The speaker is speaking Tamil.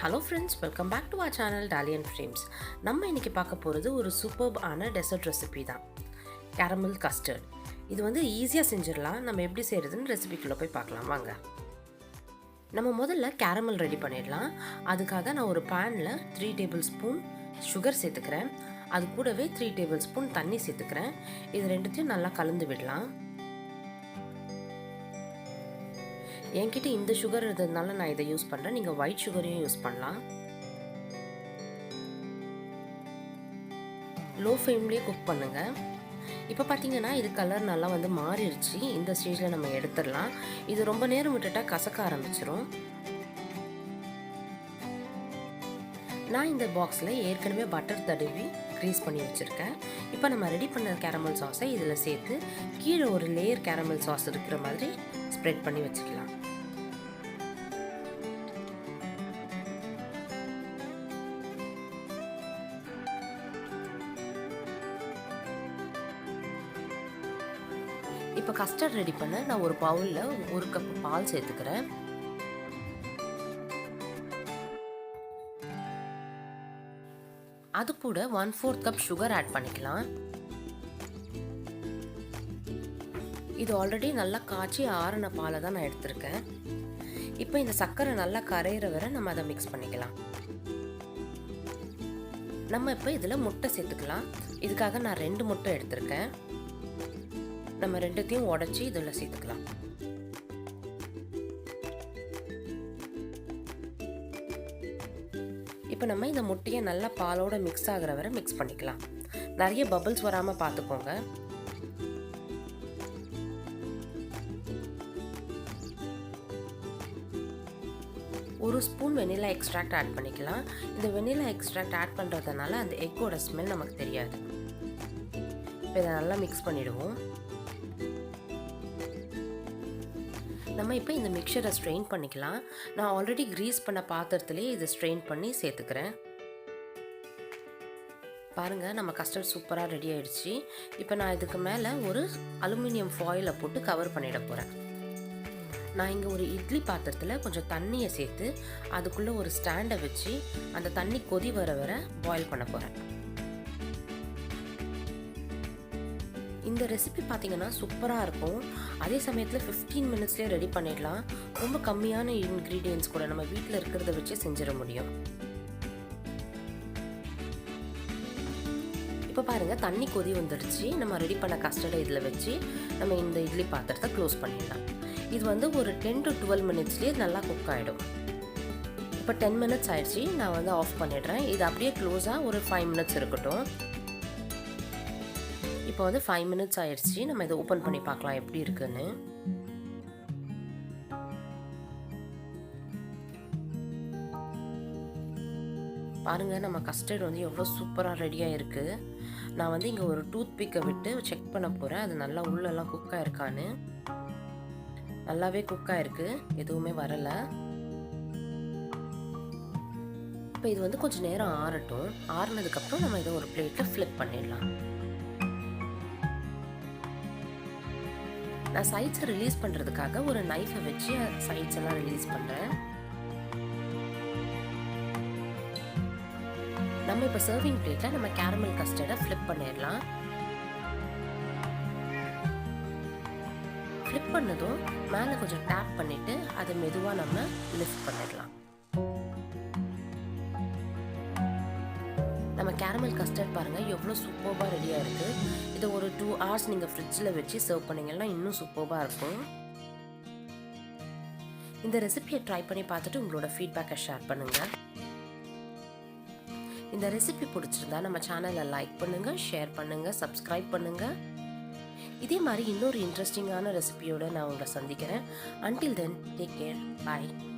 Hello friends, welcome back to our channel Dalian Frames. நம்ம இன்னைக்கு பார்க்க போகிறது ஒரு சூப்பர்ப் ஆன டெசர்ட் ரெசிபி தான், கேரமல் கஸ்டர்ட். இது வந்து ஈஸியாக செஞ்சிடலாம். நம்ம எப்படி செய்கிறதுன்னு ரெசிபிக்குள்ளே போய் பார்க்கலாம் வாங்க. நம்ம முதல்ல கேரமல் ரெடி பண்ணிடலாம். அதுக்காக நான் ஒரு பேனில் 3 டேபிள் ஸ்பூன் சுகர் சேர்த்துக்கிறேன். அது கூடவே 3 டேபிள் ஸ்பூன் தண்ணி சேர்த்துக்கிறேன். இது ரெண்டுத்தையும் நல்லா கலந்து விடலாம். என்கிட்ட இந்த சுகர் இருந்ததுனால நான் இதை யூஸ் பண்ணுறேன். நீங்கள் ஒயிட் சுகரையும் யூஸ் பண்ணலாம். லோ ஃப்ளேம்லேயே குக் பண்ணுங்கள். இப்போ பார்த்தீங்கன்னா இது கலர் நல்லா வந்து மாறிடுச்சு. இந்த ஸ்டேஜில் நம்ம எடுத்துடலாம். இது ரொம்ப நேரம் விட்டுட்டா கசக்க ஆரம்பிச்சிரும். நான் இந்த பாக்ஸில் ஏற்கனவே பட்டர் தடவி க்ரீஸ் பண்ணி வச்சுருக்கேன். இப்போ நம்ம ரெடி பண்ண கேரமல் சாஸை இதில் சேர்த்து கீழே ஒரு லேயர் கேரமல் சாஸ் இருக்கிற மாதிரி ஸ்ப்ரெட் பண்ணி வச்சுக்கலாம். இப்போ கஸ்டர்ட் ரெடி பண்ண நான் ஒரு பவுலில் 1 கப் பால் சேர்த்துக்கிறேன். அது கூட 1/4 கப் சுகர் ஆட் பண்ணிக்கலாம். இது ஆல்ரெடி நல்லா காய்ச்சி ஆறின பாலை தான் நான் எடுத்திருக்கேன். இப்போ இந்த சர்க்கரை நல்லா கரையிற வரை நம்ம அதை மிக்ஸ் பண்ணிக்கலாம். நம்ம இப்போ இதில் முட்டை சேர்த்துக்கலாம். இதுக்காக நான் 2 முட்டை எடுத்திருக்கேன். நம்ம ரெண்டுத்தையும் உடைச்சி இதில் சேர்த்துக்கலாம். இப்போ நம்ம இந்த முட்டையை நல்லா பாலோட மிக்ஸ் ஆகிற வரை மிக்ஸ் பண்ணிக்கலாம். நிறைய பபிள்ஸ் வராமல் பார்த்துக்கோங்க. ஒரு ஸ்பூன் வெனிலா எக்ஸ்ட்ராக்ட் ஆட் பண்ணிக்கலாம். இந்த வெனிலா எக்ஸ்ட்ராக்ட் ஆட் பண்ணுறதுனால அந்த எக்கோட ஸ்மெல் நமக்கு தெரியாது. இப்போ இதை நல்லா மிக்ஸ் பண்ணிவிடுவோம். நம்ம இப்போ இந்த மிக்சரை ஸ்ட்ரெயின் பண்ணிக்கலாம். நான் ஆல்ரெடி க்ரீஸ் பண்ண பாத்திரத்துலேயே இதை ஸ்ட்ரெயின் பண்ணி சேர்த்துக்கிறேன். பாருங்கள், நம்ம கஸ்டர்ட் சூப்பராக ரெடி ஆகிடுச்சு. இப்போ நான் இதுக்கு மேலே ஒரு அலுமினியம் ஃபாயிலை போட்டு கவர் பண்ணிட போகிறேன். நான் இங்கே ஒரு இட்லி பாத்திரத்தில் கொஞ்சம் தண்ணியை சேர்த்து அதுக்குள்ளே ஒரு ஸ்டாண்டை வச்சு அந்த தண்ணி கொதி வர வர பாயில் பண்ண போகிறேன். இந்த ரெசிபி பார்த்தீங்கன்னா சூப்பராக இருக்கும். அதே சமயத்தில் 15 மினிட்ஸ்லேயே ரெடி பண்ணிடலாம். ரொம்ப கம்மியான இன்க்ரீடியன்ட்ஸ் கூட நம்ம வீட்டில் இருக்கிறத வச்சு செஞ்சிட முடியும். இப்போ பாருங்கள், தண்ணி கொதி வந்துடுச்சு. நம்ம ரெடி பண்ண கஸ்டர்டை இதில் வச்சு நம்ம இந்த இட்லி பாத்திரத்தை க்ளோஸ் பண்ணிடலாம். இது வந்து ஒரு 10 to 12 மினிட்ஸ்லேயே நல்லா குக் ஆகிடும். இப்போ 10 மினிட்ஸ் ஆயிடுச்சு. நான் வந்து ஆஃப் பண்ணிடுறேன். இது அப்படியே க்ளோஸாக ஒரு 5 மினிட்ஸ் இருக்கட்டும். இப்போ வந்து 5 மினிட்ஸ் ஆயிடுச்சு. நம்ம இதை ஓப்பன் பண்ணி பார்க்கலாம் எப்படி இருக்குன்னு. பாருங்கள், நம்ம கஸ்டர்ட் வந்து எவ்வளோ சூப்பராக ரெடியாக இருக்குது. நான் வந்து இங்கே ஒரு டூத் பிக்கை விட்டு செக் பண்ண போகிறேன். அது நல்லா உள்ளெல்லாம் குக் ஆகிருக்கான்னு. நல்லாவே குக் ஆகிருக்கு, எதுவுமே வரலை. இப்போ இது வந்து கொஞ்சம் நேரம் ஆறட்டும். ஆறுனதுக்கப்புறம் நம்ம இதை ஒரு பிளேட்டில் ஃப்ளிப் பண்ணிடலாம். நான் சைட்ஸை ரிலீஸ் பண்ணுறதுக்காக ஒரு நைஃபை வச்சு சைட்ஸ் எல்லாம் ரிலீஸ் பண்ணுறேன். நம்ம இப்போ சர்விங் பிளேட்டில் நம்ம கேரமல் கஸ்டர்டை ஃப்ளிப் பண்ணிடலாம். ஃப்ளிப் பண்ணதும் மேலே கொஞ்சம் டேப் பண்ணிவிட்டு அதை மெதுவாக நம்ம லிஃப்ட் பண்ணிடலாம். நம்ம கேரமல் கஸ்டர்ட் பாருங்கள் எவ்வளோ சூப்பராக ரெடியாக இருக்குது. இதை ஒரு 2 hours நீங்கள் ஃப்ரிட்ஜில் வச்சு சர்வ் பண்ணிங்கன்னா இன்னும் சூப்பராக இருக்கும். இந்த ரெசிபியை ட்ரை பண்ணி பார்த்துட்டு உங்களோட ஃபீட்பேக்கை ஷேர் பண்ணுங்கள். இந்த ரெசிபி பிடிச்சிருந்தா நம்ம சேனலை லைக் பண்ணுங்கள், ஷேர் பண்ணுங்கள், சப்ஸ்கிரைப் பண்ணுங்கள். இதே மாதிரி இன்னொரு இன்ட்ரெஸ்டிங்கான ரெசிபியோடு நான் உங்களை சந்திக்கிறேன். Until then, take care. Bye.